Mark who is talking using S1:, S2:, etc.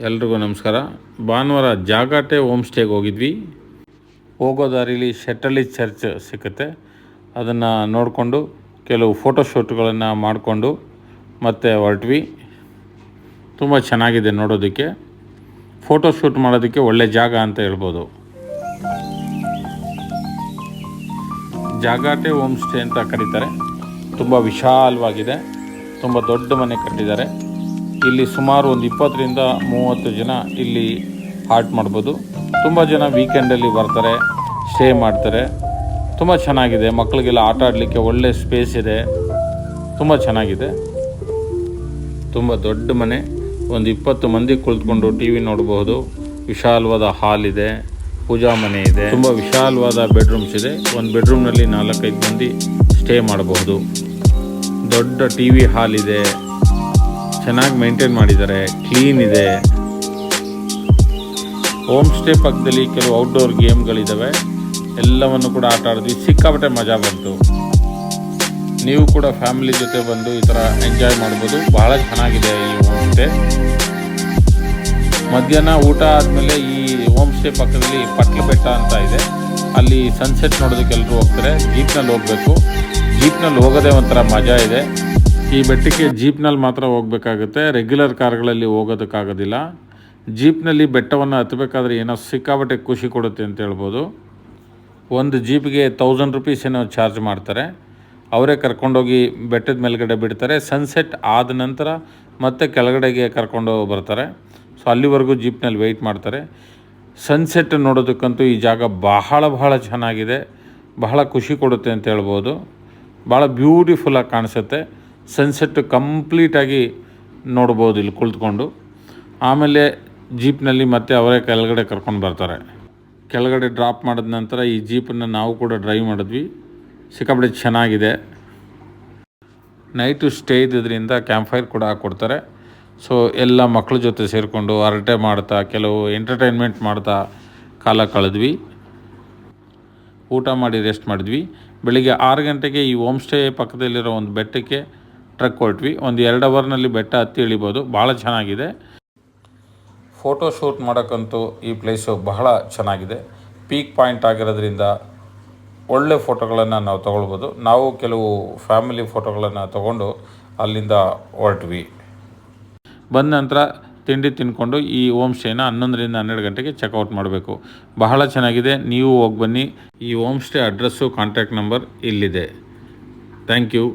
S1: ಎಲ್ರಿಗೂ ನಮಸ್ಕಾರ. ಭಾನುವಾರ ಜಾಗಾಟೆ ಹೋಮ್ ಸ್ಟೇಗೆ ಹೋಗಿದ್ವಿ. ಹೋಗೋ ದಾರಿಲಿ ಶೆಟ್ಟಳ್ಳಿ ಚರ್ಚ್ ಸಿಕ್ಕುತ್ತೆ. ಅದನ್ನು ನೋಡಿಕೊಂಡು ಕೆಲವು ಫೋಟೋಶೂಟ್ಗಳನ್ನು ಮಾಡಿಕೊಂಡು ಮತ್ತೆ ಹೊರಟ್ವಿ. ತುಂಬ ಚೆನ್ನಾಗಿದೆ ನೋಡೋದಕ್ಕೆ. ಫೋಟೋಶೂಟ್ ಮಾಡೋದಕ್ಕೆ ಒಳ್ಳೆ ಜಾಗ ಅಂತ ಹೇಳ್ಬೋದು. ಜಾಗಾಟೆ ಹೋಮ್ ಸ್ಟೇ ಅಂತ ಕರೀತಾರೆ. ತುಂಬ ವಿಶಾಲವಾಗಿದೆ. ತುಂಬ ದೊಡ್ಡ ಮನೆ ಕಟ್ಟಿದ್ದಾರೆ. ಇಲ್ಲಿ ಸುಮಾರು ಒಂದು 20ರಿಂದ 30 ಜನ ಇಲ್ಲಿ ಹಾಲ್ಟ್ ಮಾಡ್ಬೋದು. ತುಂಬ ಜನ ವೀಕೆಂಡಲ್ಲಿ ಬರ್ತಾರೆ, ಸ್ಟೇ ಮಾಡ್ತಾರೆ. ತುಂಬ ಚೆನ್ನಾಗಿದೆ. ಮಕ್ಕಳಿಗೆಲ್ಲ ಆಟ ಆಡಲಿಕ್ಕೆ ಒಳ್ಳೆ ಸ್ಪೇಸ್ ಇದೆ. ತುಂಬ ಚೆನ್ನಾಗಿದೆ. ತುಂಬ ದೊಡ್ಡ ಮನೆ. ಒಂದು 20 ಮಂದಿ ಕುಳಿತುಕೊಂಡು ಟಿ ವಿ ನೋಡಬಹುದು. ವಿಶಾಲವಾದ ಹಾಲ್ ಇದೆ, ಪೂಜಾ ಮನೆ ಇದೆ, ತುಂಬ ವಿಶಾಲವಾದ ಬೆಡ್ರೂಮ್ಸ್ ಇದೆ. ಒಂದು ಬೆಡ್ರೂಮ್ನಲ್ಲಿ 4-5 ಮಂದಿ ಸ್ಟೇ ಮಾಡಬಹುದು. ದೊಡ್ಡ ಟಿ ವಿ ಹಾಲ್ ಇದೆ. ಚೆನ್ನಾಗಿ ಮೇಂಟೈನ್ ಮಾಡಿದ್ದಾರೆ, ಕ್ಲೀನ್ ಇದೆ. ಹೋಮ್ ಸ್ಟೇ ಪಕ್ಕದಲ್ಲಿ ಕೆಲವು ಔಟ್ಡೋರ್ ಗೇಮ್ಗಳಿದ್ದಾವೆ. ಎಲ್ಲವನ್ನು ಕೂಡ ಆಟ ಆಡಿದ್ವಿ. ಸಿಕ್ಕಾಪಟ್ಟೆ ಮಜಾ ಬಂತು. ನೀವು ಕೂಡ ಫ್ಯಾಮಿಲಿ ಜೊತೆ ಬಂದು ಈ ಥರ ಎಂಜಾಯ್ ಮಾಡ್ಬೋದು. ಬಹಳ ಚೆನ್ನಾಗಿದೆ ಈ ಹೋಮ್ ಸ್ಟೇ. ಮಧ್ಯಾಹ್ನ ಊಟ ಆದಮೇಲೆ ಈ ಹೋಮ್ ಸ್ಟೇ ಪಕ್ಕದಲ್ಲಿ ಪಟ್ಲ ಬೆಟ್ಟ ಅಂತ ಇದೆ. ಅಲ್ಲಿ ಸನ್ಸೆಟ್ ನೋಡೋದಕ್ಕೆ ಎಲ್ಲರೂ ಹೋಗ್ತಾರೆ. ಜೀಪ್ನಲ್ಲಿ ಹೋಗಬೇಕು. ಜೀಪ್ನಲ್ಲಿ ಹೋಗೋದೇ ಒಂಥರ ಮಜಾ ಇದೆ. ಈ ಬೆಟ್ಟಕ್ಕೆ ಜೀಪ್ನಲ್ಲಿ ಮಾತ್ರ ಹೋಗಬೇಕಾಗುತ್ತೆ. ರೆಗ್ಯುಲರ್ ಕಾರ್ಗಳಲ್ಲಿ ಹೋಗೋದಕ್ಕಾಗೋದಿಲ್ಲ. ಜೀಪ್ನಲ್ಲಿ ಬೆಟ್ಟವನ್ನು ಹತ್ತಬೇಕಾದ್ರೆ ಏನೋ ಸಿಕ್ಕಾಪಟ್ಟೆ ಖುಷಿ ಕೊಡುತ್ತೆ ಅಂತ ಹೇಳ್ಬೋದು. ಒಂದು ಜೀಪ್ಗೆ 1000 ರೂಪೀಸ್ ಏನೋ ಚಾರ್ಜ್ ಮಾಡ್ತಾರೆ. ಅವರೇ ಕರ್ಕೊಂಡೋಗಿ ಬೆಟ್ಟದ ಮೇಲ್ಗಡೆ ಬಿಡ್ತಾರೆ. ಸನ್ಸೆಟ್ ಆದ ನಂತರ ಮತ್ತೆ ಕೆಳಗಡೆಗೆ ಕರ್ಕೊಂಡು ಬರ್ತಾರೆ. ಸೊ ಅಲ್ಲಿವರೆಗೂ ಜೀಪ್ನಲ್ಲಿ ವೆಯ್ಟ್ ಮಾಡ್ತಾರೆ. ಸನ್ಸೆಟ್ ನೋಡೋದಕ್ಕಂತೂ ಈ ಜಾಗ ಬಹಳ ಚೆನ್ನಾಗಿದೆ. ಬಹಳ ಖುಷಿ ಕೊಡುತ್ತೆ ಅಂತ ಹೇಳ್ಬೋದು. ಭಾಳ ಬ್ಯೂಟಿಫುಲ್ಲಾಗಿ ಕಾಣಿಸುತ್ತೆ. ಸನ್ಸೆಟ್ ಕಂಪ್ಲೀಟಾಗಿ ನೋಡ್ಬೋದು ಇಲ್ಲಿ ಕುಳಿತುಕೊಂಡು. ಆಮೇಲೆ ಜೀಪ್ನಲ್ಲಿ ಮತ್ತೆ ಅವರೇ ಕೆಳಗಡೆ ಕರ್ಕೊಂಡು ಬರ್ತಾರೆ. ಕೆಳಗಡೆ ಡ್ರಾಪ್ ಮಾಡಿದ ನಂತರ ಈ ಜೀಪನ್ನು ನಾವು ಕೂಡ ಡ್ರೈವ್ ಮಾಡಿದ್ವಿ. ಸಿಕ್ಕಾಪಟ್ಟೆ ಚೆನ್ನಾಗಿದೆ. ನೈಟು ಸ್ಟೇ ಇದ್ದಿದ್ದರಿಂದ ಕ್ಯಾಂಪ್ ಫೈರ್ ಕೂಡ ಹಾಕ್ಕೊಡ್ತಾರೆ. ಸೊ ಎಲ್ಲ ಮಕ್ಕಳ ಜೊತೆ ಸೇರಿಕೊಂಡು ಹರಟೆ ಮಾಡ್ತಾ ಕೆಲವು ಎಂಟರ್ಟೈನ್ಮೆಂಟ್ ಮಾಡ್ತಾ ಕಾಲ ಕಳೆದ್ವಿ. ಊಟ ಮಾಡಿ ರೆಸ್ಟ್ ಮಾಡಿದ್ವಿ. ಬೆಳಿಗ್ಗೆ 6 ಗಂಟೆಗೆ ಈ ಹೋಮ್ ಸ್ಟೇ ಪಕ್ಕದಲ್ಲಿರೋ ಒಂದು ಬೆಟ್ಟಕ್ಕೆ ಟ್ರಕ್ ಹೊರಟ್ವಿ. ಒಂದು 2 ಅವರ್ನಲ್ಲಿ ಬೆಟ್ಟ ಹತ್ತಿ ಇಳಿಬೋದು. ಭಾಳ ಚೆನ್ನಾಗಿದೆ. ಫೋಟೋ ಶೂಟ್ ಮಾಡೋಕ್ಕಂತೂ ಈ ಪ್ಲೇಸು ಬಹಳ ಚೆನ್ನಾಗಿದೆ. ಪೀಕ್ ಪಾಯಿಂಟ್ ಆಗಿರೋದ್ರಿಂದ ಒಳ್ಳೆ ಫೋಟೋಗಳನ್ನು ನಾವು ತೊಗೊಳ್ಬೋದು. ನಾವು ಕೆಲವು ಫ್ಯಾಮಿಲಿ ಫೋಟೋಗಳನ್ನು ತೊಗೊಂಡು ಅಲ್ಲಿಂದ ಹೊರಟ್ವಿ. ಬಂದ ನಂತರ ತಿಂಡಿ ತಿಂದ್ಕೊಂಡು ಈ ಹೋಮ್ ಸ್ಟೇನ 11ರಿಂದ 12 ಗಂಟೆಗೆ ಚೆಕ್ಔಟ್ ಮಾಡಬೇಕು. ಬಹಳ ಚೆನ್ನಾಗಿದೆ. ನೀವು ಹೋಗಿ ಬನ್ನಿ. ಈ home stay address, contact number ಇಲ್ಲಿದೆ. Thank you.